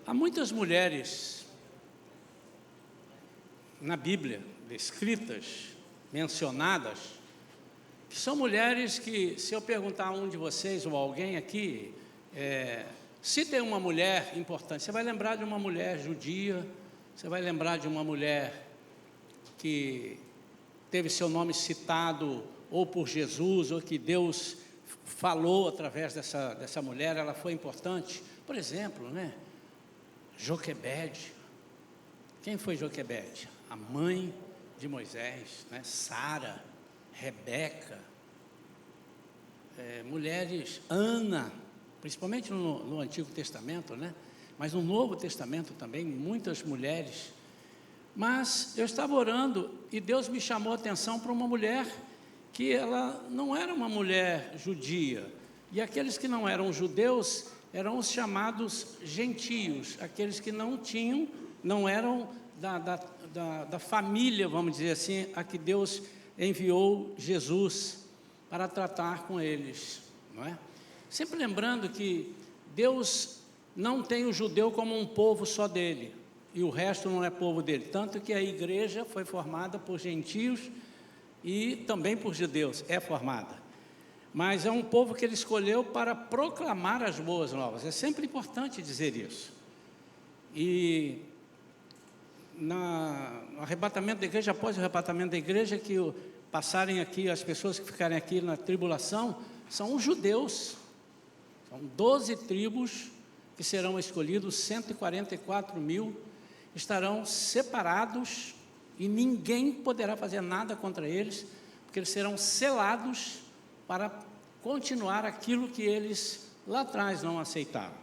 Há muitas mulheres na Bíblia, descritas, mencionadas, que são mulheres que, se eu perguntar a um de vocês ou alguém aqui, se tem uma mulher importante, você vai lembrar de uma mulher judia, você vai lembrar de uma mulher que teve seu nome citado ou por Jesus, ou que Deus falou através dessa mulher, ela foi importante. Por exemplo, Joquebede. Quem foi Joquebede? A mãe de Moisés, Sara, Rebeca, mulheres, Ana, principalmente no Antigo Testamento, mas no Novo Testamento também, muitas mulheres. Mas eu estava orando e Deus me chamou a atenção para uma mulher que ela não era uma mulher judia, e aqueles que não eram judeus eram os chamados gentios, aqueles que não eram da família, vamos dizer assim, a que Deus enviou Jesus para tratar com eles, não é? Sempre lembrando que Deus não tem o judeu como um povo só dele, e o resto não é povo dele, tanto que a igreja foi formada por gentios e também por judeus, é formada, mas é um povo que ele escolheu para proclamar as boas novas. É sempre importante dizer isso. E no arrebatamento da igreja, após o arrebatamento da igreja, que passarem aqui, as pessoas que ficarem aqui na tribulação, são os judeus, são 12 tribos que serão escolhidos, 144 mil estarão separados e ninguém poderá fazer nada contra eles, porque eles serão selados para continuar aquilo que eles lá atrás não aceitaram.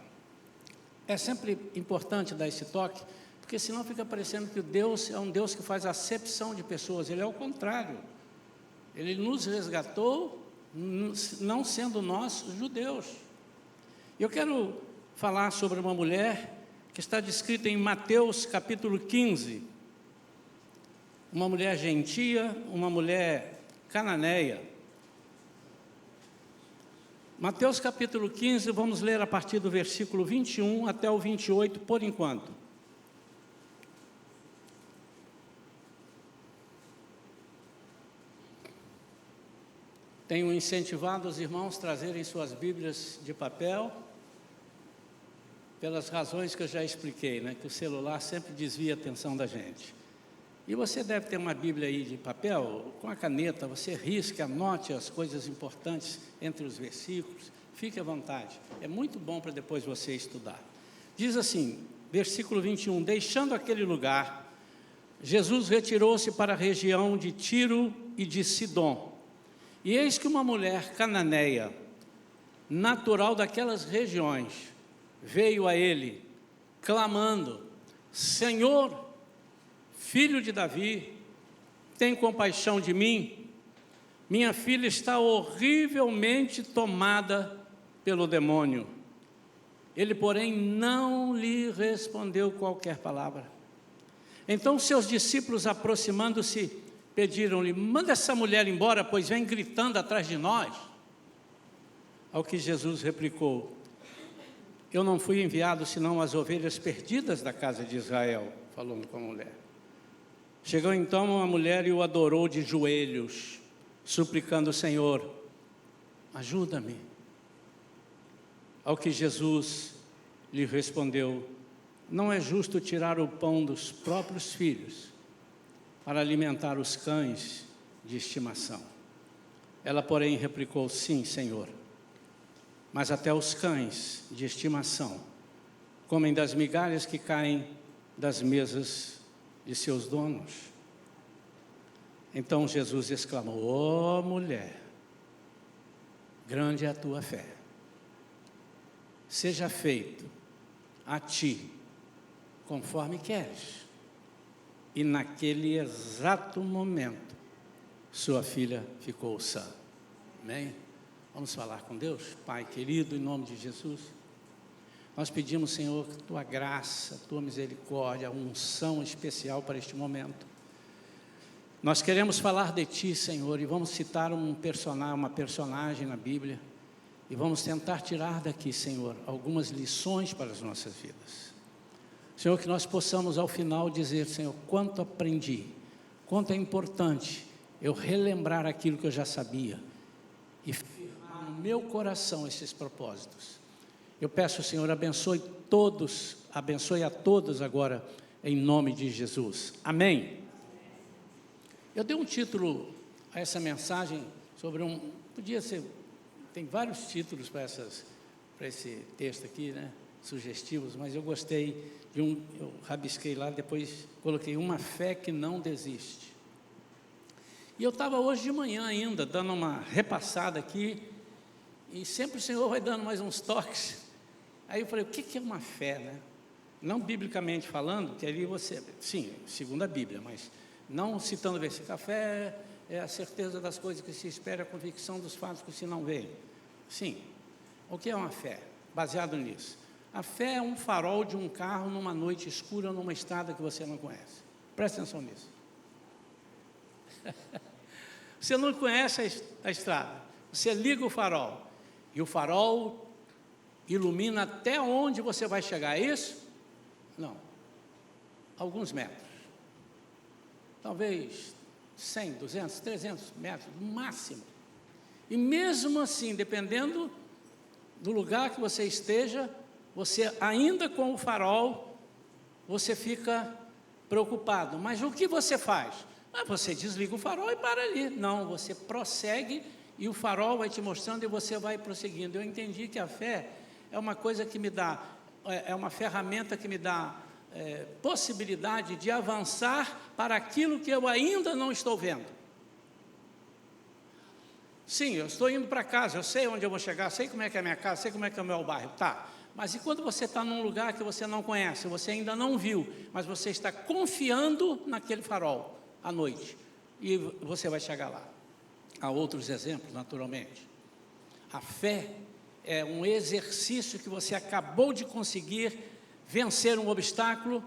É sempre importante dar esse toque, porque senão fica parecendo que Deus é um Deus que faz acepção de pessoas. Ele é o contrário. Ele nos resgatou, não sendo nós judeus. Eu quero falar sobre uma mulher que está descrita em Mateus capítulo 15, uma mulher gentia, uma mulher cananeia. Mateus capítulo 15, vamos ler a partir do versículo 21 até o 28, por enquanto. Tenho incentivado os irmãos a trazerem suas Bíblias de papel, pelas razões que eu já expliquei, que o celular sempre desvia a atenção da gente. E você deve ter uma Bíblia aí de papel, com a caneta, você risque, anote as coisas importantes entre os versículos, fique à vontade, é muito bom para depois você estudar. Diz assim, versículo 21, deixando aquele lugar, Jesus retirou-se para a região de Tiro e de Sidom, e eis que uma mulher cananeia, natural daquelas regiões, veio a ele, clamando, Senhor, Filho de Davi, tem compaixão de mim, minha filha está horrivelmente tomada pelo demônio. Ele, porém, não lhe respondeu qualquer palavra. Então seus discípulos, aproximando-se, pediram-lhe, manda essa mulher embora, pois vem gritando atrás de nós. Ao que Jesus replicou, eu não fui enviado senão as ovelhas perdidas da casa de Israel, falando com a mulher. Chegou então a mulher e o adorou de joelhos, suplicando, Senhor, ajuda-me. Ao que Jesus lhe respondeu, não é justo tirar o pão dos próprios filhos para alimentar os cães de estimação. Ela, porém, replicou, sim, Senhor, mas até os cães de estimação comem das migalhas que caem das mesas de seus donos. Então Jesus exclamou, ó mulher, grande é a tua fé, seja feito a ti conforme queres. E naquele exato momento, sua filha ficou sã. Amém? Vamos falar com Deus? Pai querido, em nome de Jesus, nós pedimos, Senhor, tua graça, tua misericórdia, uma unção especial para este momento. Nós queremos falar de ti, Senhor, e vamos citar uma personagem na Bíblia, e vamos tentar tirar daqui, Senhor, algumas lições para as nossas vidas. Senhor, que nós possamos ao final dizer, Senhor, quanto aprendi, quanto é importante eu relembrar aquilo que eu já sabia e firmar no meu coração esses propósitos. Eu peço, Senhor, abençoe a todos agora, em nome de Jesus. Amém. Eu dei um título a essa mensagem sobre podia ser, tem vários títulos para esse texto aqui, né? Sugestivos, mas eu gostei de eu rabisquei lá, depois coloquei uma fé que não desiste. E eu estava hoje de manhã ainda, dando uma repassada aqui, e sempre o Senhor vai dando mais uns toques. Aí eu falei, o que é uma fé, né? Não biblicamente falando, que ali você, sim, segundo a Bíblia, mas não citando o versículo, a fé é a certeza das coisas que se espera, a convicção dos fatos que se não veem. Sim, o que é uma fé? Baseado nisso. A fé é um farol de um carro numa noite escura, numa estrada que você não conhece. Presta atenção nisso. Você não conhece a estrada, você liga o farol, e o farol ilumina até onde você vai chegar, é isso? Não, alguns metros, talvez 100, 200, 300 metros, no máximo. E mesmo assim, dependendo do lugar que você esteja, você ainda com o farol, você fica preocupado. Mas o que você faz? Você desliga o farol e para ali. Não, você prossegue e o farol vai te mostrando e você vai prosseguindo. Eu entendi que a fé é uma coisa que me dá, é uma ferramenta que me dá possibilidade de avançar para aquilo que eu ainda não estou vendo. Sim, eu estou indo para casa, eu sei onde eu vou chegar, sei como é que é a minha casa, sei como é que é o meu bairro, tá. Mas e quando você está num lugar que você não conhece, você ainda não viu, mas você está confiando naquele farol à noite, e você vai chegar lá. Há outros exemplos, naturalmente. A fé é um exercício que você acabou de conseguir vencer um obstáculo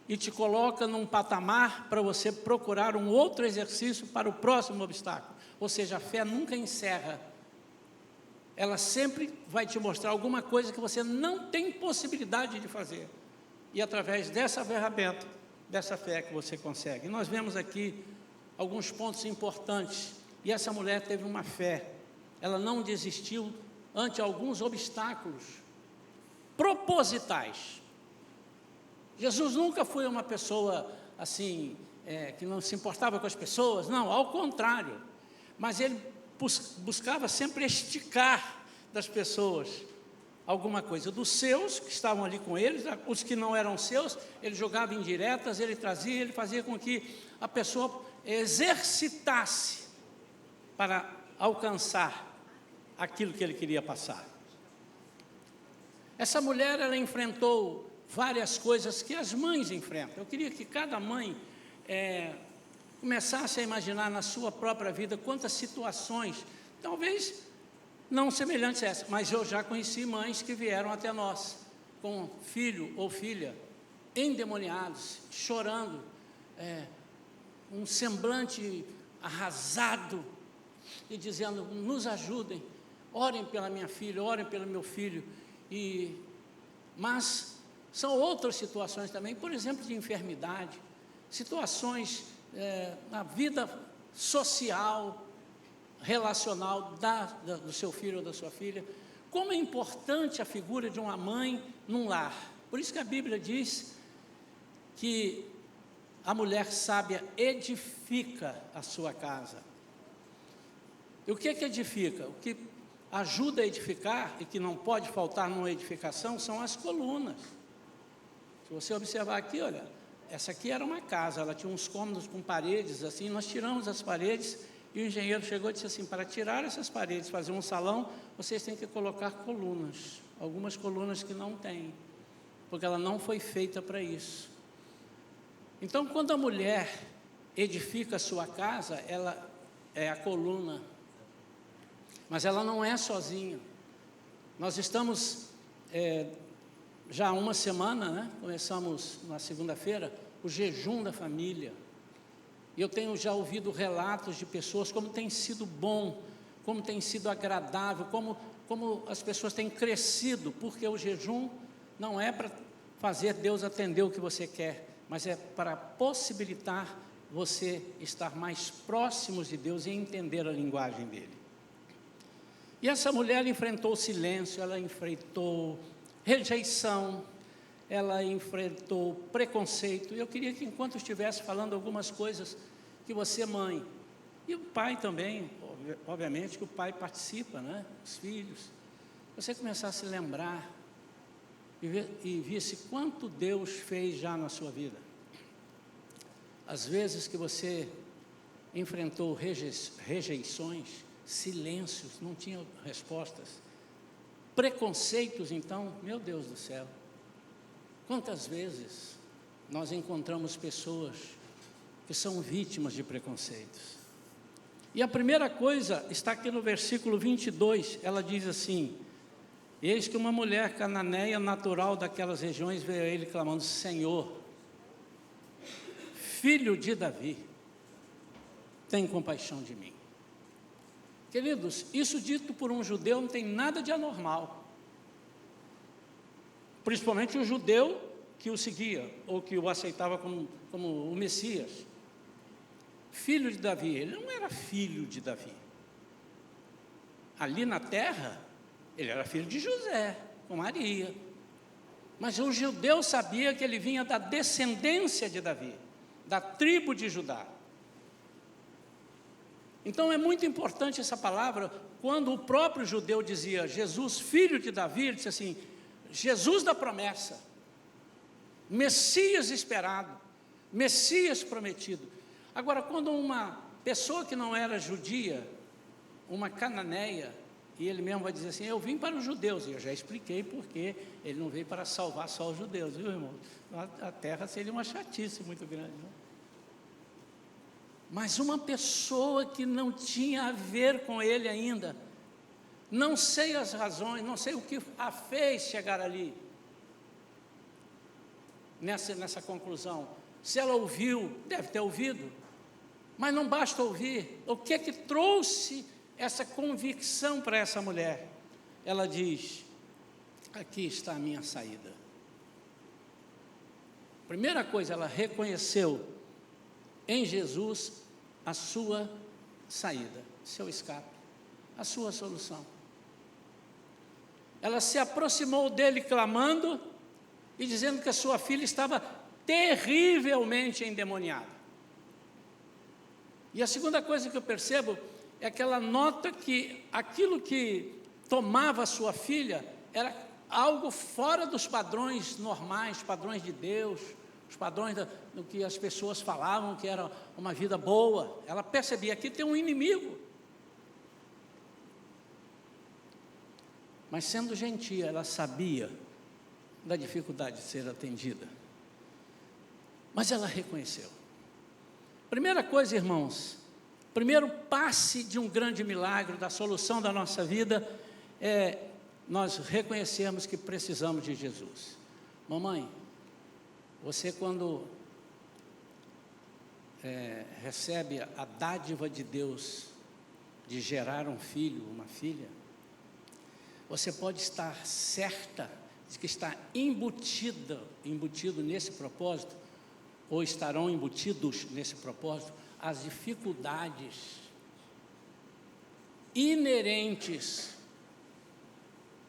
e te coloca num patamar para você procurar um outro exercício para o próximo obstáculo. Ou seja, a fé nunca encerra. Ela sempre vai te mostrar alguma coisa que você não tem possibilidade de fazer. E através dessa ferramenta, dessa fé que você consegue. E nós vemos aqui alguns pontos importantes. E essa mulher teve uma fé. Ela não desistiu ante alguns obstáculos propositais. Jesus nunca foi uma pessoa assim, que não se importava com as pessoas. Não, ao contrário. Mas ele buscava sempre esticar das pessoas alguma coisa. Dos seus que estavam ali com eles, os que não eram seus, ele jogava indiretas, ele trazia, ele fazia com que a pessoa exercitasse para alcançar aquilo que ele queria passar. Essa mulher, ela enfrentou várias coisas que as mães enfrentam. Eu queria que cada mãe começasse a imaginar na sua própria vida quantas situações, talvez não semelhantes a essa, mas eu já conheci mães que vieram até nós, com filho ou filha, endemoniados, chorando, um semblante arrasado, e dizendo, nos ajudem, orem pela minha filha, orem pelo meu filho, mas são outras situações também, por exemplo, de enfermidade, situações na vida social, relacional do seu filho ou da sua filha. Como é importante a figura de uma mãe num lar. Por isso que a Bíblia diz que a mulher sábia edifica a sua casa. E o que edifica? O que ajuda a edificar e que não pode faltar numa edificação são as colunas. Se você observar aqui, olha, essa aqui era uma casa, ela tinha uns cômodos com paredes assim, nós tiramos as paredes e o engenheiro chegou e disse assim, para tirar essas paredes, fazer um salão, vocês têm que colocar colunas, algumas colunas que não tem, porque ela não foi feita para isso. Então, quando a mulher edifica a sua casa, ela é a coluna, mas ela não é sozinha. Nós estamos já há uma semana, né? Começamos na segunda-feira, o jejum da família. E eu tenho já ouvido relatos de pessoas, como tem sido bom, como tem sido agradável, como as pessoas têm crescido, porque o jejum não é para fazer Deus atender o que você quer, mas é para possibilitar você estar mais próximos de Deus e entender a linguagem dele. E essa mulher enfrentou silêncio, ela enfrentou rejeição, ela enfrentou preconceito. E eu queria que, enquanto estivesse falando algumas coisas, que você, mãe, e o pai também, obviamente que o pai participa, né? Os filhos, você começasse a se lembrar e visse quanto Deus fez já na sua vida. Às vezes que você enfrentou rejeições, silêncios, não tinha respostas, preconceitos, então, meu Deus do céu, quantas vezes nós encontramos pessoas que são vítimas de preconceitos. E a primeira coisa está aqui no versículo 22, ela diz assim: eis que uma mulher cananeia natural daquelas regiões veio a ele clamando: Senhor, filho de Davi, tem compaixão de mim. Queridos, isso dito por um judeu não tem nada de anormal, principalmente o judeu que o seguia, ou que o aceitava como o Messias. Filho de Davi, ele não era filho de Davi. Ali na terra, ele era filho de José, com Maria. Mas o judeu sabia que ele vinha da descendência de Davi, da tribo de Judá. Então é muito importante essa palavra, quando o próprio judeu dizia Jesus, filho de Davi, ele disse assim: Jesus da promessa, Messias esperado, Messias prometido. Agora, quando uma pessoa que não era judia, uma cananeia, e ele mesmo vai dizer assim: eu vim para os judeus, e eu já expliquei porque ele não veio para salvar só os judeus, viu, irmão? A terra seria uma chatice muito grande, né? Mas uma pessoa que não tinha a ver com ele ainda, não sei as razões, não sei o que a fez chegar ali, nessa conclusão. Se ela ouviu, deve ter ouvido, mas não basta ouvir. O que é que trouxe essa convicção para essa mulher? Ela diz: aqui está a minha saída. Primeira coisa, ela reconheceu em Jesus a sua saída, seu escape, a sua solução. Ela se aproximou dele clamando e dizendo que a sua filha estava terrivelmente endemoniada. E a segunda coisa que eu percebo é que ela nota que aquilo que tomava a sua filha era algo fora dos padrões normais, padrões de Deus, os padrões do que as pessoas falavam que era uma vida boa. Ela percebia que tem um inimigo. Mas sendo gentia, ela sabia da dificuldade de ser atendida. Mas ela reconheceu. Primeira coisa, irmãos, primeiro passe de um grande milagre, da solução da nossa vida, é nós reconhecermos que precisamos de Jesus. Mamãe, você quando recebe a dádiva de Deus de gerar um filho, uma filha, você pode estar certa de que está embutido nesse propósito, ou estarão embutidos nesse propósito, as dificuldades inerentes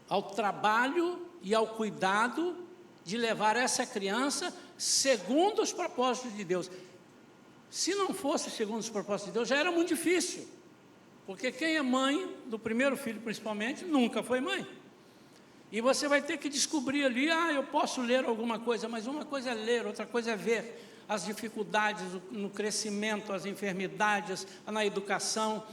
ao trabalho e ao cuidado de levar essa criança segundo os propósitos de Deus. Se não fosse segundo os propósitos de Deus, já era muito difícil, porque quem é mãe do primeiro filho, principalmente, nunca foi mãe. E você vai ter que descobrir ali: eu posso ler alguma coisa, mas uma coisa é ler, outra coisa é ver as dificuldades no crescimento, as enfermidades, na educação.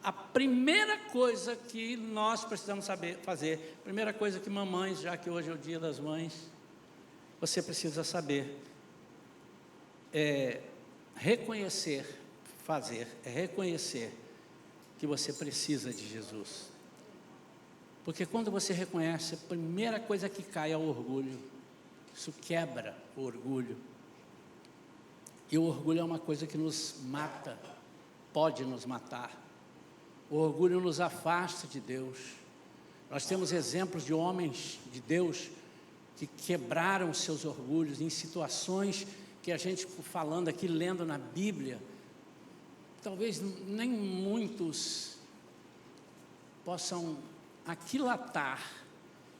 A primeira coisa que nós precisamos saber fazer, primeira coisa que mamães, já que hoje é o dia das mães, você precisa saber, reconhecer que você precisa de Jesus. Porque quando você reconhece, a primeira coisa que cai é o orgulho. Isso quebra o orgulho. E o orgulho é uma coisa que nos mata, pode nos matar. O orgulho nos afasta de Deus. Nós temos exemplos de homens de Deus que quebraram seus orgulhos em situações que a gente, falando aqui, lendo na Bíblia, talvez nem muitos possam aquilatar,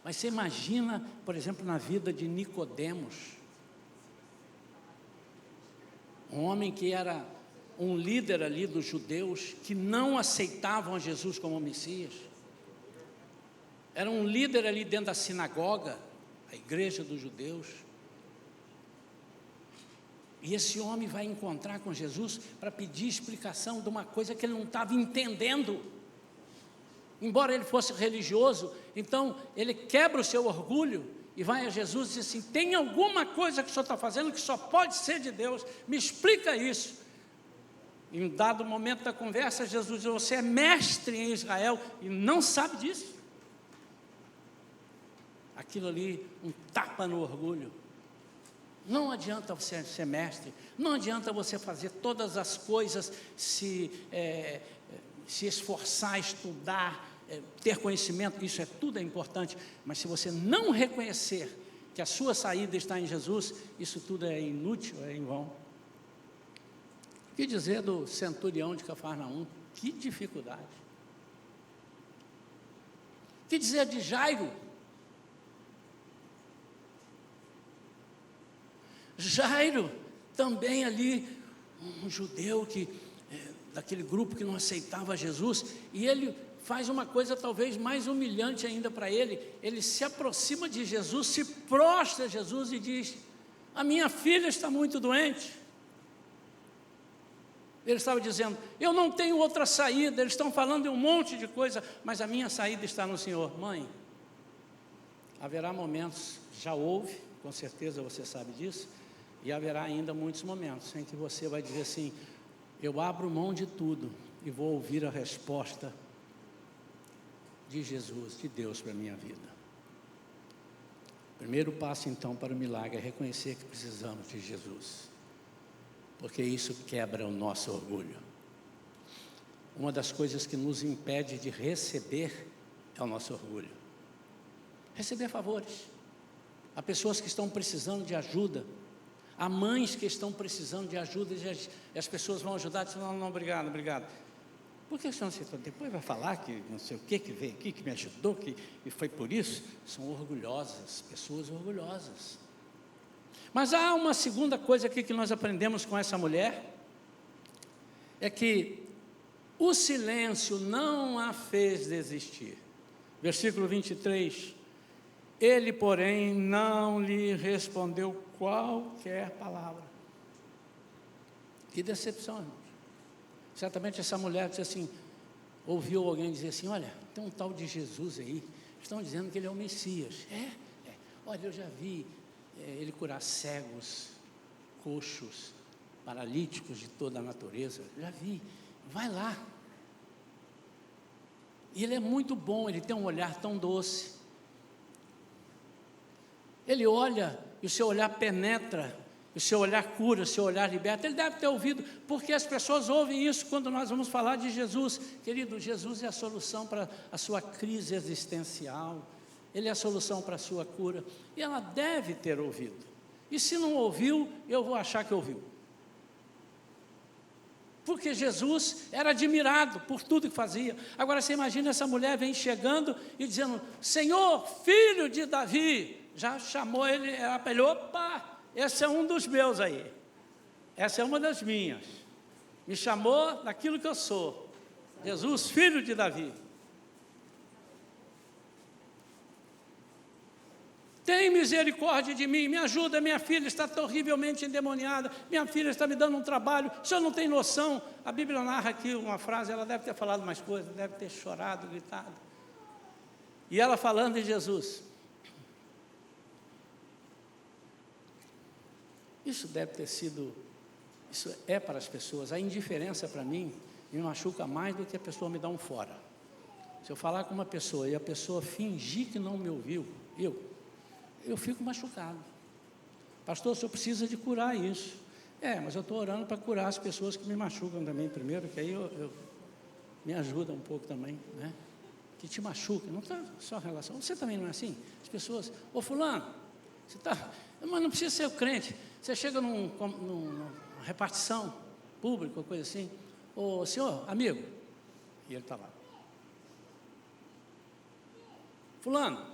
mas você imagina, por exemplo, na vida de Nicodemos, um homem que era um líder ali dos judeus, que não aceitavam a Jesus como Messias, era um líder ali dentro da sinagoga, a igreja dos judeus, e esse homem vai encontrar com Jesus para pedir explicação de uma coisa que ele não estava entendendo. Embora ele fosse religioso, então ele quebra o seu orgulho e vai a Jesus e diz assim: tem alguma coisa que o senhor está fazendo que só pode ser de Deus, me explica isso. Em um dado momento da conversa, Jesus diz: você é mestre em Israel e não sabe disso? Aquilo ali, um tapa no orgulho. Não adianta você ser mestre, não adianta você fazer todas as coisas, se esforçar, estudar, ter conhecimento, isso tudo é importante, mas se você não reconhecer que a sua saída está em Jesus, isso tudo é inútil, é em vão. O que dizer do centurião de Cafarnaum? Que dificuldade! O que dizer de Jairo? Jairo, também ali, um judeu daquele grupo que não aceitava Jesus, e ele faz uma coisa talvez mais humilhante ainda para ele. Ele se aproxima de Jesus, se prostra a Jesus e diz: a minha filha está muito doente. Ele estava dizendo: eu não tenho outra saída, eles estão falando de um monte de coisa, mas a minha saída está no Senhor. Mãe, haverá momentos, já houve, com certeza você sabe disso, e haverá ainda muitos momentos em que você vai dizer assim: eu abro mão de tudo e vou ouvir a resposta de Jesus, de Deus para a minha vida. O primeiro passo então para o milagre é reconhecer que precisamos de Jesus, porque isso quebra o nosso orgulho. Uma das coisas que nos impede de receber é o nosso orgulho. Receber favores. Há pessoas que estão precisando de ajuda, há mães que estão precisando de ajuda, e as pessoas vão ajudar, dizendo: não, obrigado, obrigado. Por que o senhor aceitou? Depois vai falar que não sei o que veio aqui, que me ajudou, e foi por isso. São orgulhosas, pessoas orgulhosas. Mas há uma segunda coisa aqui que nós aprendemos com essa mulher, é que o silêncio não a fez desistir. Versículo 23, ele, porém, não lhe respondeu qualquer palavra. Que decepção, irmãos. Certamente essa mulher disse assim, ouviu alguém dizer assim: olha, tem um tal de Jesus aí, estão dizendo que ele é o Messias. Olha, eu já vi ele curar cegos, coxos, paralíticos de toda a natureza, já vi, vai lá. E ele é muito bom, ele tem um olhar tão doce. Ele olha e o seu olhar penetra, o seu olhar cura, o seu olhar liberta. Ele deve ter ouvido, porque as pessoas ouvem isso quando nós vamos falar de Jesus. Querido, Jesus é a solução para a sua crise existencial, Ele é a solução para a sua cura, e ela deve ter ouvido. E se não ouviu, eu vou achar que ouviu. Porque Jesus era admirado por tudo que fazia. Agora você imagina, essa mulher vem chegando e dizendo: Senhor, filho de Davi. Já chamou ele, apelou: opa, esse é um dos meus aí, essa é uma das minhas, me chamou daquilo que eu sou, Jesus, filho de Davi. Tem misericórdia de mim, me ajuda, minha filha está terrivelmente endemoniada, minha filha está me dando um trabalho, o senhor não tem noção. A Bíblia narra aqui uma frase, ela deve ter falado mais coisas, deve ter chorado, gritado, e ela falando de Jesus. Isso deve ter sido, isso é para as pessoas, a indiferença para mim me machuca mais do que a pessoa me dar um fora. Se eu falar com uma pessoa e a pessoa fingir que não me ouviu, eu fico machucado. Pastor, o senhor precisa de curar isso. Mas eu estou orando para curar as pessoas que me machucam também primeiro, que aí eu me ajuda um pouco também, que te machuca, não está só a relação. Você também não é assim? As pessoas: ô fulano, Mas não precisa ser crente. Você chega numa repartição pública, ou coisa assim, ô senhor, amigo, e ele está lá. Fulano,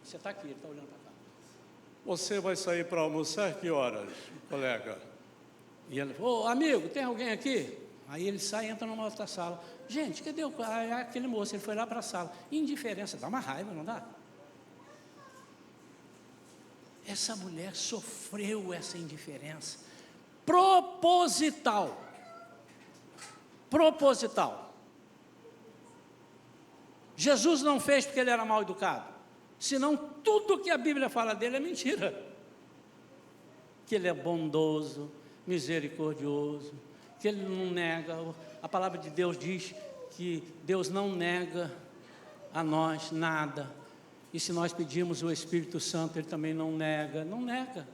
você está aqui, ele está olhando para cá. Você vai sair para almoçar que horas, colega? E ele falou, amigo, tem alguém aqui? Aí ele sai e entra numa outra sala. Gente, cadê aquele moço? Ele foi lá para a sala. Indiferença, dá uma raiva, não dá? Essa mulher sofreu essa indiferença. Proposital. Proposital. Jesus não fez porque ele era mal educado. Senão tudo que a Bíblia fala dele é mentira. Que ele é bondoso, misericordioso, que ele não nega. A palavra de Deus diz que Deus não nega a nós nada. E se nós pedimos o Espírito Santo, Ele também não nega. Não nega.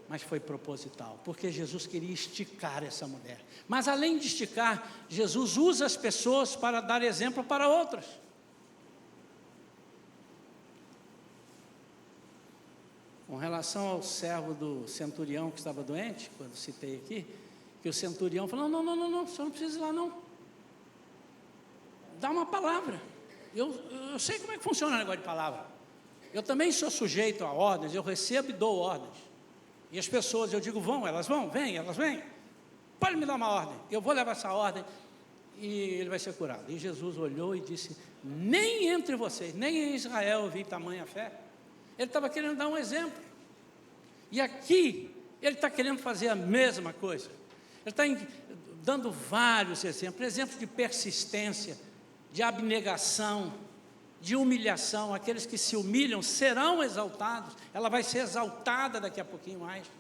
Mas foi proposital, porque Jesus queria esticar essa mulher. Mas além de esticar, Jesus usa as pessoas para dar exemplo para outras. Com relação ao servo do centurião que estava doente, quando citei aqui, que o centurião falou, não, o senhor não precisa ir lá não. Dá uma palavra. Eu sei como é que funciona o negócio de palavra. Eu também sou sujeito a ordens, eu recebo e dou ordens. E as pessoas, eu digo, elas vêm. Pode me dar uma ordem, eu vou levar essa ordem e ele vai ser curado. E Jesus olhou e disse, nem entre vocês, nem em Israel eu vi tamanha fé. Ele estava querendo dar um exemplo. E aqui, ele está querendo fazer a mesma coisa. Ele está dando vários exemplos de persistência, de abnegação, de humilhação. Aqueles que se humilham serão exaltados. Ela vai ser exaltada daqui a pouquinho mais.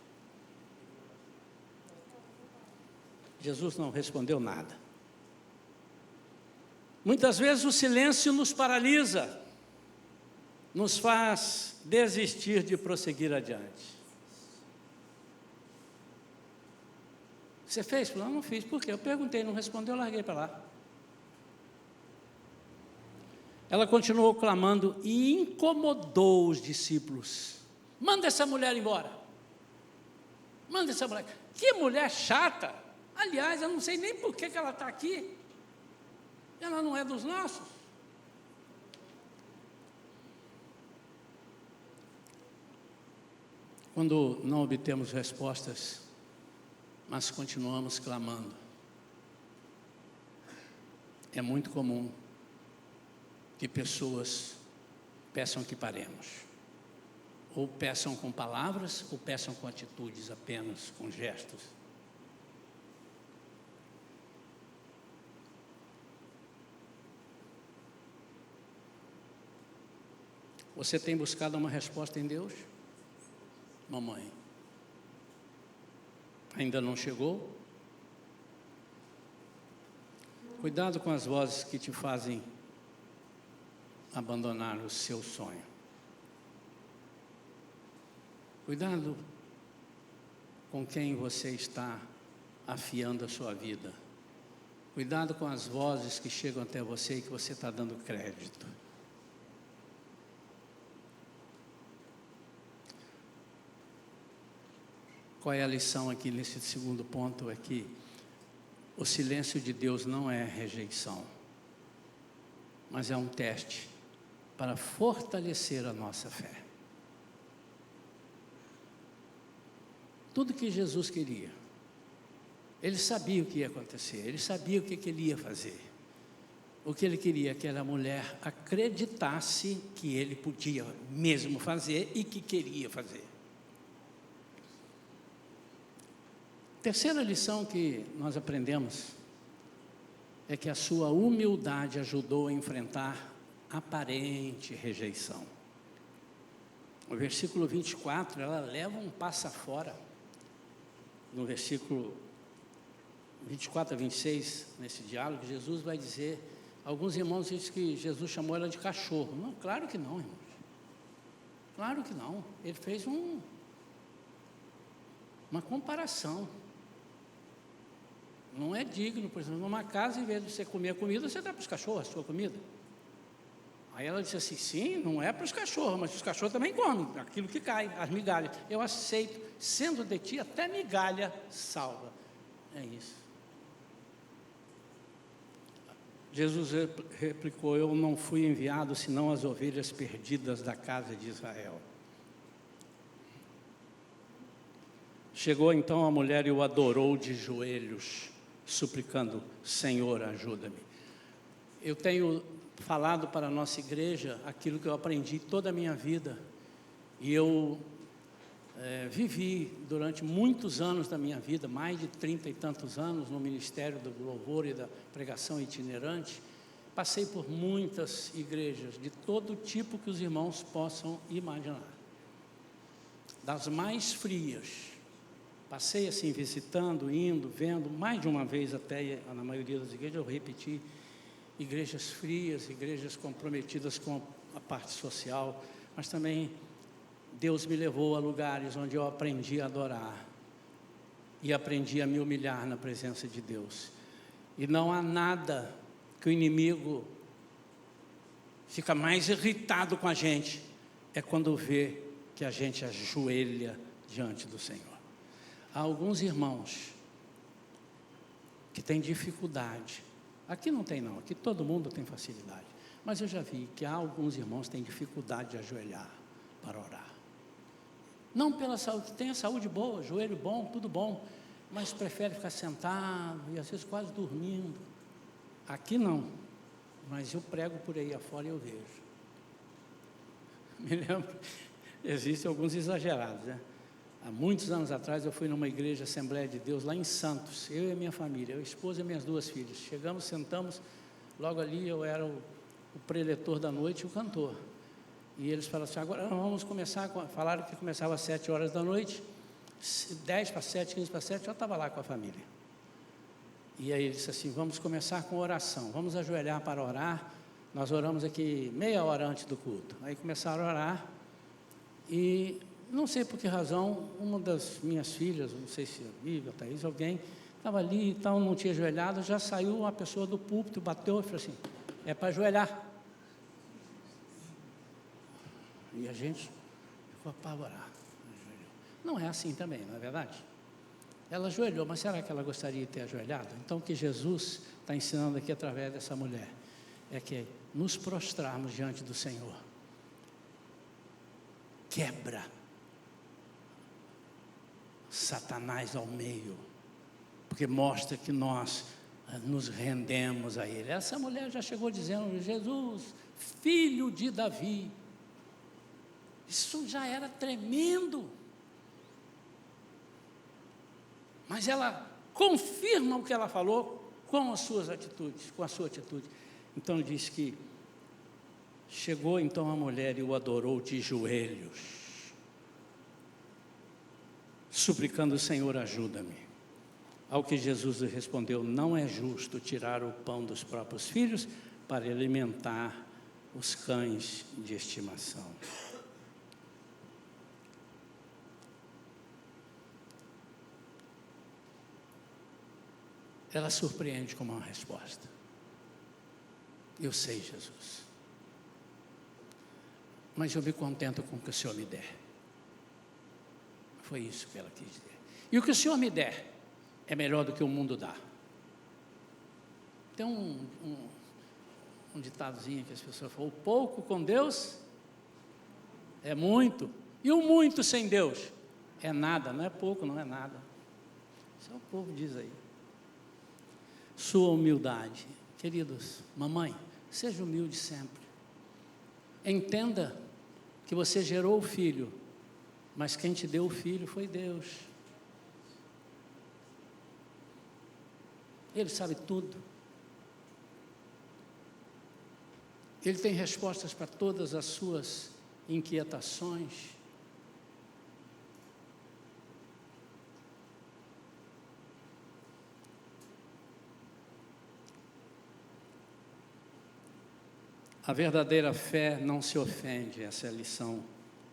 Jesus não respondeu nada. Muitas vezes o silêncio nos paralisa, nos faz desistir de prosseguir adiante. Você fez? Não, não fiz. Por quê? Eu perguntei, não respondeu, eu larguei para lá. Ela continuou clamando e incomodou os discípulos. Manda essa mulher embora. Manda essa mulher. Que mulher chata. Aliás, eu não sei nem por que ela está aqui. Ela não é dos nossos. Quando não obtemos respostas, mas continuamos clamando, é muito comum que pessoas peçam que paremos, ou peçam com palavras, ou peçam com atitudes, apenas com gestos. Você tem buscado uma resposta em Deus? Mamãe, ainda não chegou? Cuidado com as vozes que te fazem abandonar o seu sonho. Cuidado com quem você está afiando a sua vida. Cuidado com as vozes que chegam até você e que você está dando crédito. Qual é a lição aqui nesse segundo ponto? É que o silêncio de Deus não é rejeição, mas é um teste para fortalecer a nossa fé. Tudo que Jesus queria, Ele sabia o que ia acontecer, Ele sabia o que Ele ia fazer. O que Ele queria é que a mulher acreditasse que Ele podia mesmo fazer e que queria fazer. Terceira lição que nós aprendemos é que a sua humildade ajudou a enfrentar aparente rejeição. No versículo 24, ela leva um passo fora. No versículo 24 a 26, nesse diálogo, Jesus vai dizer, alguns irmãos dizem que Jesus chamou ela de cachorro. Não, claro que não, irmãos. Claro que não. Ele fez uma comparação. Não é digno, por exemplo, numa casa, em vez de você comer a comida, você dá para os cachorros a sua comida. Aí ela disse assim, sim, não é para os cachorros, mas os cachorros também comem aquilo que cai, as migalhas. Eu aceito, sendo de ti, até migalha salva. É isso. Jesus replicou, eu não fui enviado senão as ovelhas perdidas da casa de Israel. Chegou então a mulher e o adorou de joelhos, suplicando, Senhor, ajuda-me. Eu tenho falado para a nossa igreja aquilo que eu aprendi toda a minha vida, e eu vivi durante muitos anos da minha vida, mais de 30 e tantos anos no ministério do louvor e da pregação itinerante. Passei por muitas igrejas de todo tipo que os irmãos possam imaginar, das mais frias. Passei assim visitando, indo, vendo, mais de uma vez até na maioria das igrejas eu repeti, igrejas frias, igrejas comprometidas com a parte social, mas também Deus me levou a lugares onde eu aprendi a adorar e aprendi a me humilhar na presença de Deus. E não há nada que o inimigo fica mais irritado com a gente, é quando vê que a gente ajoelha diante do Senhor. Há alguns irmãos que têm dificuldade, aqui não tem não, aqui todo mundo tem facilidade, mas eu já vi que há alguns irmãos que têm dificuldade de ajoelhar para orar. Não pela saúde, tem a saúde boa, joelho bom, tudo bom, mas prefere ficar sentado e às vezes quase dormindo. Aqui não, mas eu prego por aí afora e eu vejo. Me lembro, existem alguns exagerados, né? Há muitos anos atrás eu fui numa igreja Assembleia de Deus lá em Santos, eu e a minha família, eu, a esposa e minhas duas filhas. Chegamos, sentamos, logo ali eu era o preletor da noite e o cantor. E eles falaram assim, agora nós vamos começar, falaram que começava às 7 horas da noite, 10 para 7, 15 para 7, eu estava lá com a família. E aí ele disse assim, vamos começar com oração, vamos ajoelhar para orar, nós oramos aqui meia hora antes do culto. Aí começaram a orar, e não sei por que razão, uma das minhas filhas, não sei se a Vivi, a Thaís, alguém, estava ali e tal, não tinha ajoelhado, já saiu uma pessoa do púlpito, bateu e falou assim, é para ajoelhar. E a gente ficou apavorado. Não é assim também, não é verdade? Ela ajoelhou, mas será que ela gostaria de ter ajoelhado? Então o que Jesus está ensinando aqui através dessa mulher é que nos prostrarmos diante do Senhor quebra Satanás ao meio, porque mostra que nós nos rendemos a Ele. Essa mulher já chegou dizendo, Jesus, filho de Davi. Isso já era tremendo, mas ela confirma o que ela falou com as suas atitudes, com a sua atitude. Então diz que chegou então a mulher e o adorou de joelhos, suplicando, Senhor, ajuda-me. Ao que Jesus lhe respondeu, não é justo tirar o pão dos próprios filhos para alimentar os cães de estimação. Ela surpreende com uma resposta. Eu sei, Jesus, mas eu me contento com o que o Senhor me der. Foi isso que ela quis dizer. E o que o Senhor me der é melhor do que o mundo dá. Tem um ditadozinho que as pessoas falam, o pouco com Deus é muito, e o muito sem Deus é nada. Não é pouco, não é nada. Isso é o povo diz aí. Sua humildade, queridos, mamãe, seja humilde sempre. Entenda que você gerou o filho, mas quem te deu o filho foi Deus. Ele sabe tudo. Ele tem respostas para todas as suas inquietações. A verdadeira fé não se ofende, essa é a lição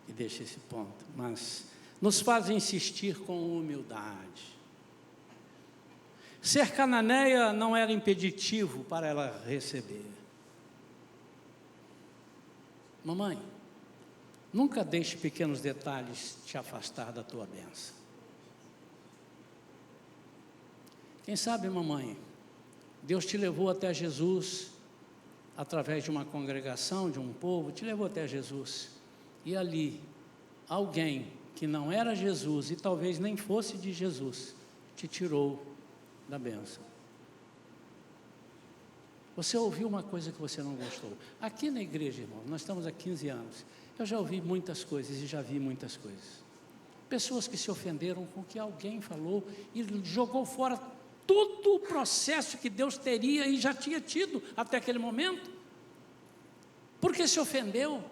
que deixa esse ponto, mas nos faz insistir com humildade. Ser cananeia não era impeditivo para ela receber. Mamãe, nunca deixe pequenos detalhes te afastar da tua bênção. Quem sabe, mamãe, Deus te levou até Jesus, através de uma congregação, de um povo, te levou até Jesus. E ali, alguém que não era Jesus, e talvez nem fosse de Jesus, te tirou da bênção. Você ouviu uma coisa que você não gostou. Aqui na igreja, irmão, nós estamos há 15 anos. Eu já ouvi muitas coisas e já vi muitas coisas. Pessoas que se ofenderam com o que alguém falou e jogou fora todo o processo que Deus teria e já tinha tido até aquele momento. Porque se ofendeu.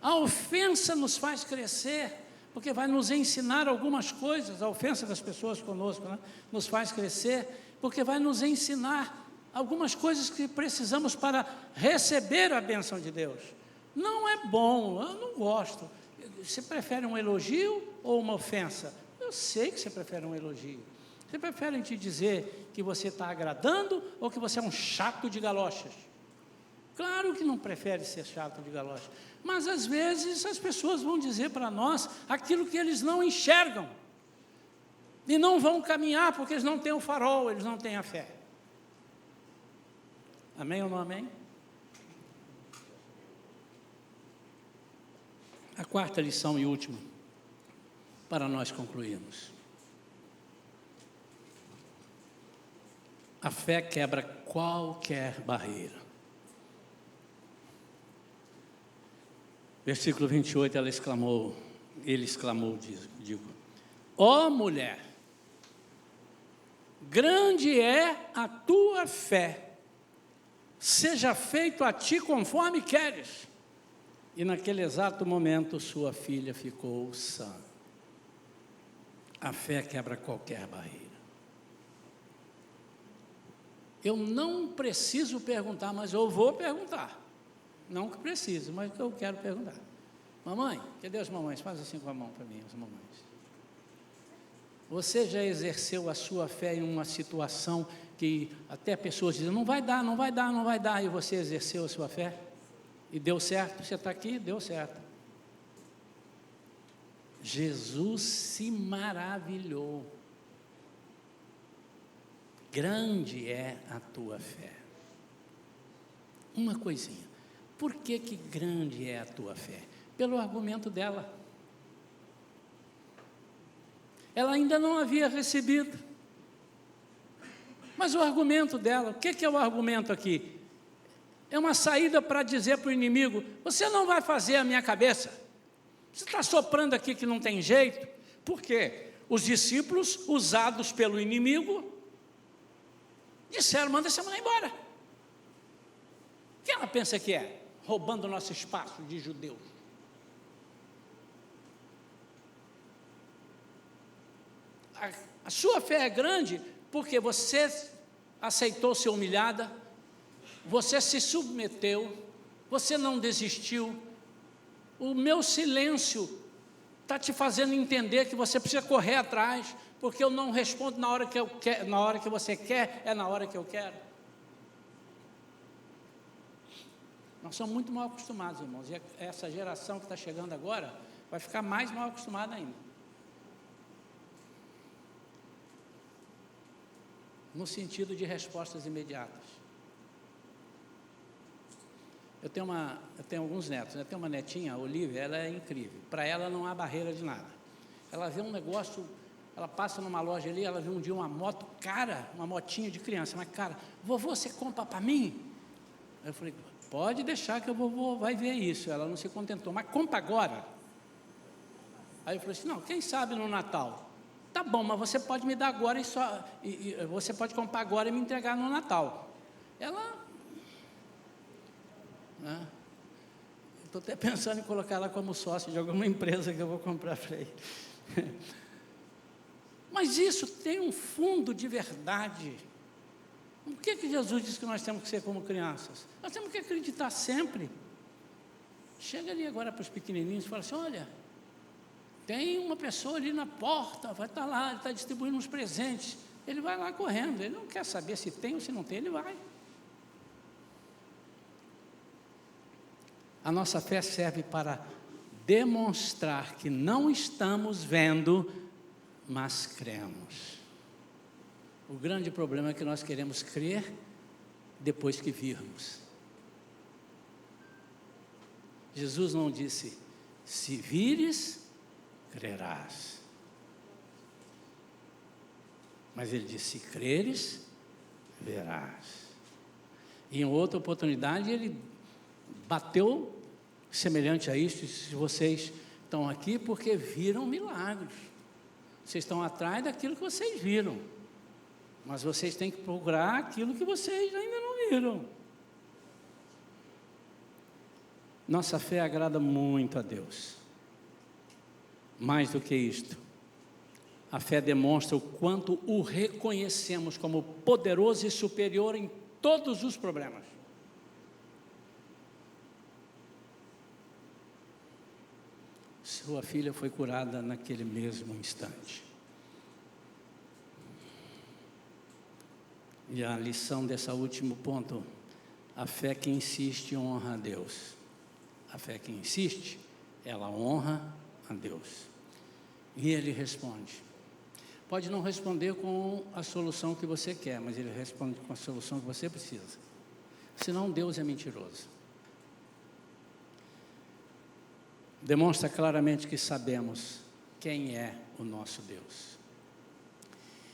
A ofensa nos faz crescer, porque vai nos ensinar algumas coisas. A ofensa das pessoas conosco, né, nos faz crescer, porque vai nos ensinar algumas coisas que precisamos para receber a bênção de Deus. Não é bom, eu não gosto. Você prefere um elogio ou uma ofensa? Eu sei que você prefere um elogio. Você prefere te dizer que você está agradando ou que você é um chato de galochas? Claro que não prefere ser chato de galochas, mas às vezes as pessoas vão dizer para nós aquilo que eles não enxergam. E não vão caminhar porque eles não têm o farol, eles não têm a fé. Amém ou não amém? A quarta lição e última, para nós concluirmos. A fé quebra qualquer barreira. Versículo 28, ele exclamou, ó mulher, grande é a tua fé, seja feito a ti conforme queres. E naquele exato momento, sua filha ficou sã. A fé quebra qualquer barreira. Eu não preciso perguntar, mas eu vou perguntar. Não que preciso, mas que eu quero perguntar. Mamãe, cadê as mamães? Faz assim com a mão para mim, as mamães. Você já exerceu a sua fé em uma situação que até pessoas dizem, não vai dar, não vai dar, não vai dar, e você exerceu a sua fé? E deu certo? Você está aqui? Deu certo. Jesus se maravilhou. Grande é a tua fé. Uma coisinha. Por que grande é a tua fé? Pelo argumento dela. Ela ainda não havia recebido. Mas o argumento dela, o que é o argumento aqui? É uma saída para dizer para o inimigo, você não vai fazer a minha cabeça. Você está soprando aqui que não tem jeito. Por quê? Os discípulos, usados pelo inimigo, disseram, manda essa mulher embora. O que ela pensa que é? Roubando o nosso espaço de judeus. A sua fé é grande porque você aceitou ser humilhada, você se submeteu, você não desistiu. O meu silêncio está te fazendo entender que você precisa correr atrás, porque eu não respondo na hora que eu quero, na hora que você quer, é na hora que eu quero. Nós somos muito mal acostumados, irmãos, e essa geração que está chegando agora vai ficar mais mal acostumada ainda. No sentido de respostas imediatas. Eu tenho alguns netos, né? Tem uma netinha, a Olivia, ela é incrível. Para ela não há barreira de nada. Ela vê um negócio, ela passa numa loja ali, ela vê um dia uma moto cara, uma motinha de criança, mas cara, vovô, você compra para mim? Aí eu falei, pode deixar que o vovô vai ver isso. Ela não se contentou, mas compra agora. Aí eu falei assim, não, quem sabe no Natal? Tá bom, mas você pode me dar agora e você pode comprar agora e me entregar no Natal. Ela... né? Estou até pensando em colocar ela como sócio de alguma empresa que eu vou comprar para ele. Mas isso tem um fundo de verdade. Por que Jesus disse que nós temos que ser como crianças? Nós temos que acreditar sempre. Chega ali agora para os pequenininhos e fala assim, olha, tem uma pessoa ali na porta, vai estar lá, ele está distribuindo uns presentes. Ele vai lá correndo, ele não quer saber se tem ou se não tem, ele vai. A nossa fé serve para demonstrar que não estamos vendo, mas cremos. O grande problema é que nós queremos crer depois que virmos. Jesus não disse, se vires, crerás. Mas ele disse, se creres, verás. E em outra oportunidade ele bateu semelhante a isso, se vocês estão aqui porque viram milagres. Vocês estão atrás daquilo que vocês viram. Mas vocês têm que procurar aquilo que vocês ainda não viram. Nossa fé agrada muito a Deus. Mais do que isto, a fé demonstra o quanto o reconhecemos como poderoso e superior em todos os problemas. Sua filha foi curada naquele mesmo instante. E a lição desse último ponto, a fé que insiste honra a Deus. A fé que insiste, ela honra a Deus. E ele responde. Pode não responder com a solução que você quer, mas ele responde com a solução que você precisa. Senão Deus é mentiroso. Demonstra claramente que sabemos quem é o nosso Deus.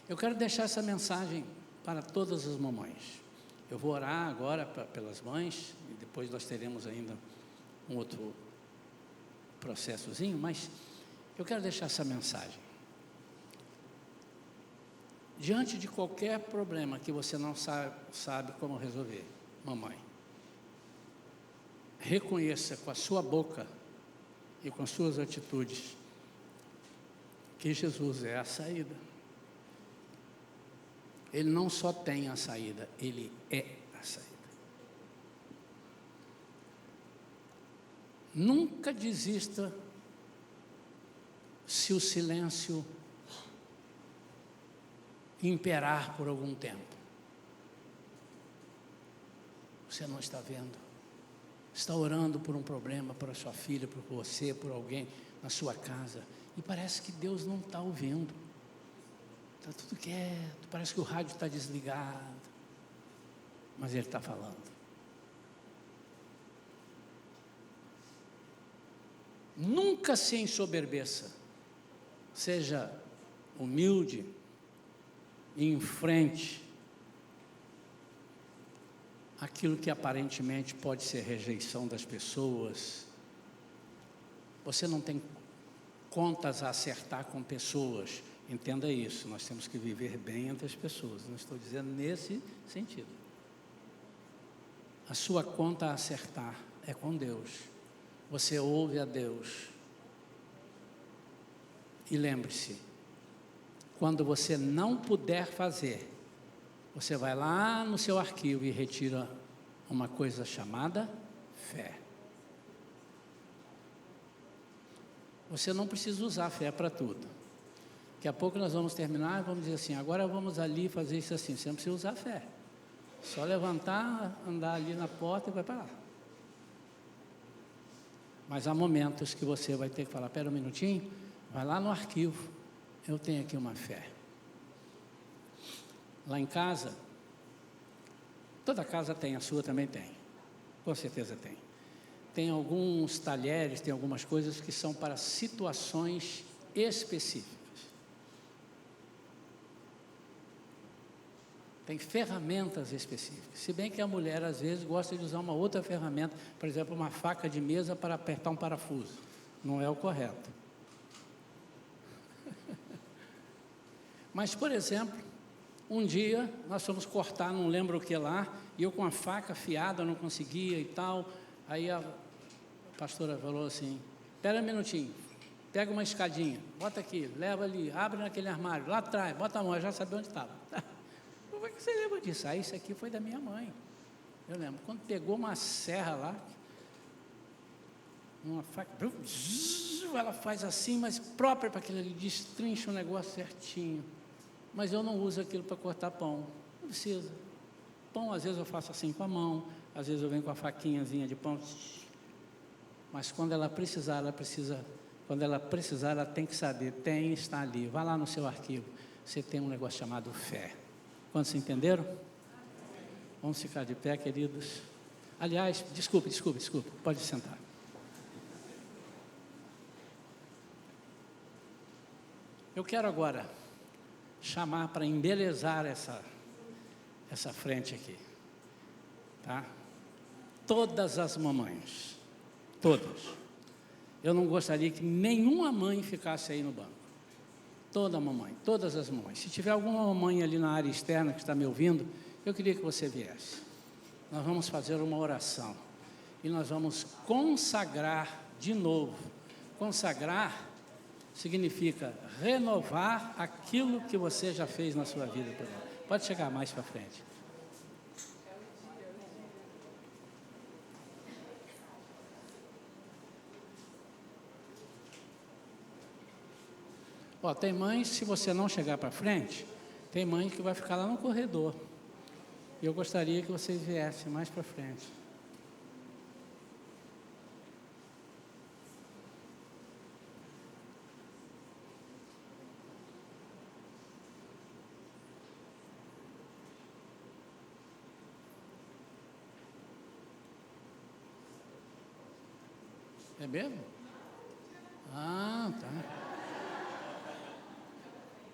Eu quero deixar essa mensagem para todas as mamães. Eu vou orar agora pelas mães, e depois nós teremos ainda um outro processozinho, mas eu quero deixar essa mensagem. Diante de qualquer problema que você não sabe como resolver, mamãe, reconheça com a sua boca e com as suas atitudes que Jesus é a saída. Ele não só tem a saída, ele é a saída. Nunca desista se o silêncio imperar por algum tempo. Você não está vendo, está orando por um problema, para a sua filha, por você, por alguém na sua casa, e parece que Deus não está ouvindo, está tudo quieto, parece que o rádio está desligado, mas Ele está falando. Nunca se ensoberbeça, seja humilde, e enfrente aquilo que aparentemente pode ser rejeição das pessoas. Você não tem contas a acertar com pessoas, entenda isso, nós temos que viver bem entre as pessoas, não estou dizendo nesse sentido. A sua conta a acertar é com Deus, você ouve a Deus, e lembre-se, quando você não puder fazer, você vai lá no seu arquivo e retira uma coisa chamada fé. Você não precisa usar fé para tudo. Daqui a pouco nós vamos terminar e vamos dizer assim, agora vamos ali fazer isso assim. Você não precisa usar fé. Só levantar, andar ali na porta e vai para lá. Mas há momentos que você vai ter que falar, espera um minutinho, vai lá no arquivo. Eu tenho aqui uma fé. Lá em casa, toda casa tem, a sua também tem. Com certeza tem. Tem alguns talheres, tem algumas coisas que são para situações específicas. Tem ferramentas específicas. Se bem que a mulher, às vezes, gosta de usar uma outra ferramenta, por exemplo, uma faca de mesa para apertar um parafuso. Não é o correto. Mas, por exemplo, um dia nós fomos cortar, não lembro o que lá, e eu com a faca afiada não conseguia e tal. Aí a pastora falou assim, espera um minutinho, pega uma escadinha, bota aqui, leva ali, abre naquele armário, lá atrás, bota a mão, eu já sabia onde estava. Como é que você lembra disso? Ah, isso aqui foi da minha mãe. Eu lembro, quando pegou uma serra lá, uma faca, ela faz assim, mas própria para aquilo ali, destrincha o negócio certinho. Mas eu não uso aquilo para cortar pão, não precisa. Pão, às vezes eu faço assim com a mão, às vezes eu venho com a faquinhazinha de pão, Mas quando ela precisar, quando ela precisar, ela tem que saber, está ali. Vá lá no seu arquivo, você tem um negócio chamado fé. Quantos entenderam? Vamos ficar de pé, queridos. Aliás, desculpe, pode sentar. Eu quero agora chamar para embelezar essa frente aqui, tá? Todas as mamães, todas. Eu não gostaria que nenhuma mãe ficasse aí no banco. Toda mamãe, todas as mamães. Se tiver alguma mamãe ali na área externa que está me ouvindo, eu queria que você viesse. Nós vamos fazer uma oração e nós vamos consagrar de novo. Consagrar significa renovar aquilo que você já fez na sua vida. Pode chegar mais para frente. Ó, tem mães, se você não chegar para frente, tem mãe que vai ficar lá no corredor. E eu gostaria que vocês viessem mais para frente. É mesmo? Ah, tá.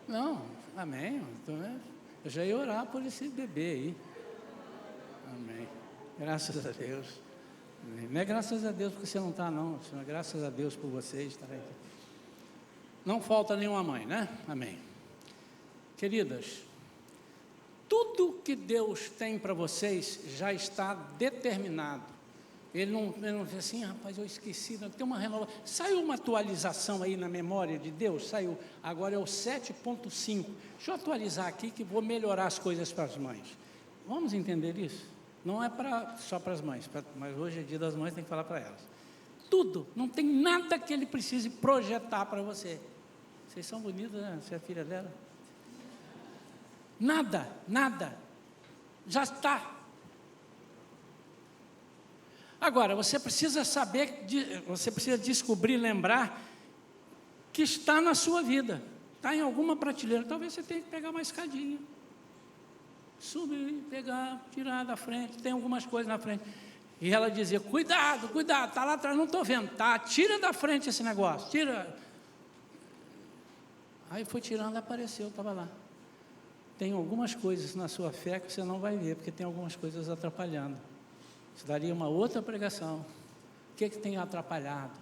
Não, amém. Então, eu já ia orar por esse bebê aí. Amém. Graças a Deus. Amém. Não é graças a Deus porque você não está, não. É graças a Deus por você estar aqui. Não falta nenhuma mãe, né? Amém. Queridas, tudo que Deus tem para vocês já está determinado. Ele não diz assim, rapaz, eu esqueci, não, tem uma renovação. Saiu uma atualização aí na memória de Deus, saiu, agora é o 7.5. Deixa eu atualizar aqui que vou melhorar as coisas para as mães. Vamos entender isso? Não é só para as mães, mas hoje é dia das mães, tem que falar para elas. Tudo, não tem nada que ele precise projetar para você. Vocês são bonitas, né? Você é filha dela? Nada. Já está. Agora, você precisa saber, você precisa descobrir, lembrar que está na sua vida, está em alguma prateleira. Talvez você tenha que pegar uma escadinha, subir, pegar, tirar da frente, tem algumas coisas na frente. E ela dizia, cuidado, está lá atrás, não estou vendo, tá? Tira da frente esse negócio, tira. Aí foi tirando, apareceu, estava lá. Tem algumas coisas na sua fé que você não vai ver, porque tem algumas coisas atrapalhando. Isso daria uma outra pregação. O que tem atrapalhado?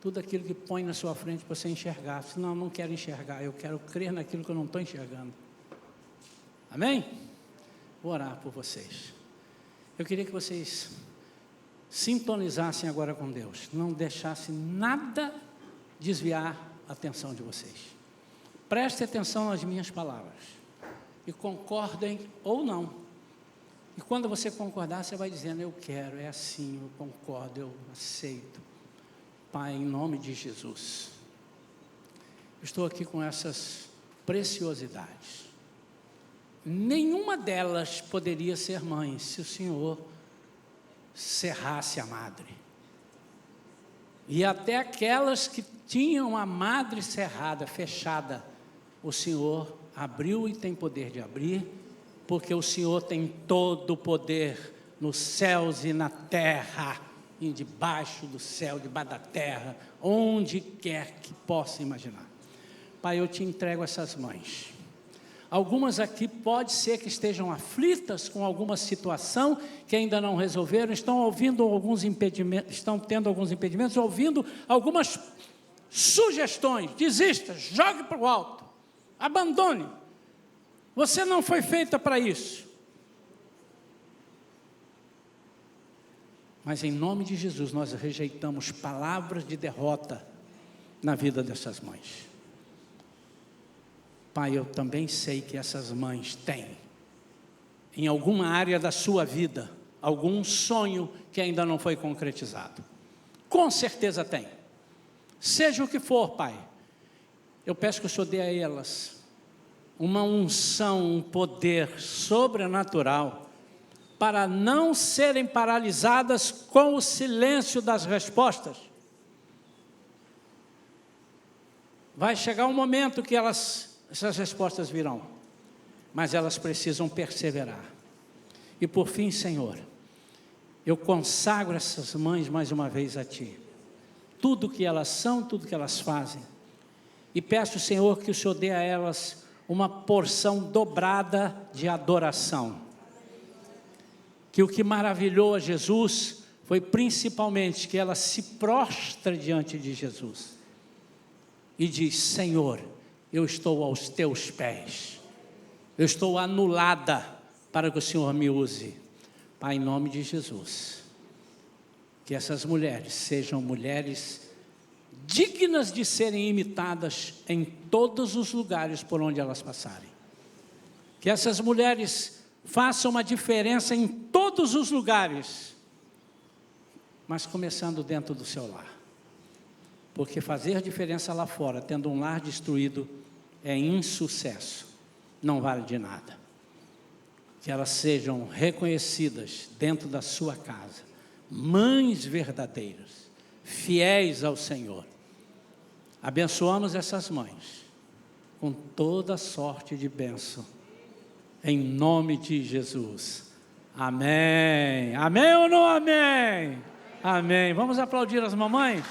Tudo aquilo que põe na sua frente para você enxergar. Senão, eu não quero enxergar, eu quero crer naquilo que eu não estou enxergando. Amém? Vou orar por vocês. Eu queria que vocês sintonizassem agora com Deus. Não deixassem nada desviar a atenção de vocês. Prestem atenção nas minhas palavras. E concordem ou não. E quando você concordar, você vai dizendo, eu quero, é assim, eu concordo, eu aceito. Pai, em nome de Jesus, estou aqui com essas preciosidades. Nenhuma delas poderia ser mãe, se o Senhor cerrasse a madre. E até aquelas que tinham a madre cerrada, fechada, o Senhor abriu e tem poder de abrir, porque o Senhor tem todo o poder nos céus e na terra, e debaixo do céu, debaixo da terra, onde quer que possa imaginar. Pai, eu te entrego essas mães. Algumas aqui pode ser que estejam aflitas com alguma situação que ainda não resolveram, estão ouvindo alguns impedimentos, estão tendo alguns impedimentos, ouvindo algumas sugestões. Desista, jogue para o alto, abandone. Você não foi feita para isso. Mas em nome de Jesus nós rejeitamos palavras de derrota na vida dessas mães. Pai, eu também sei que essas mães têm, em alguma área da sua vida, algum sonho que ainda não foi concretizado. Com certeza tem. Seja o que for, Pai, eu peço que o Senhor dê a elas uma unção, um poder sobrenatural, para não serem paralisadas com o silêncio das respostas, vai chegar um momento que essas respostas virão, mas elas precisam perseverar. E por fim, Senhor, eu consagro essas mães mais uma vez a Ti, tudo que elas são, tudo que elas fazem, e peço, Senhor, que o Senhor dê a elas uma porção dobrada de adoração, que o que maravilhou a Jesus foi principalmente que ela se prostra diante de Jesus, e diz: Senhor, eu estou aos Teus pés, eu estou anulada para que o Senhor me use. Pai, em nome de Jesus, que essas mulheres sejam mulheres dignas de serem imitadas em todos os lugares por onde elas passarem. Que essas mulheres façam uma diferença em todos os lugares, mas começando dentro do seu lar. Porque fazer diferença lá fora, tendo um lar destruído, é insucesso, não vale de nada. Que elas sejam reconhecidas dentro da sua casa, mães verdadeiras, fiéis ao Senhor. Abençoamos essas mães com toda sorte de bênção, em nome de Jesus. Amém. Amém ou não amém? Amém. Vamos aplaudir as mamães?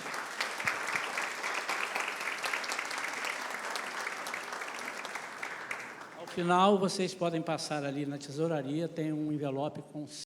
Ao final, vocês podem passar ali na tesouraria, tem um envelope com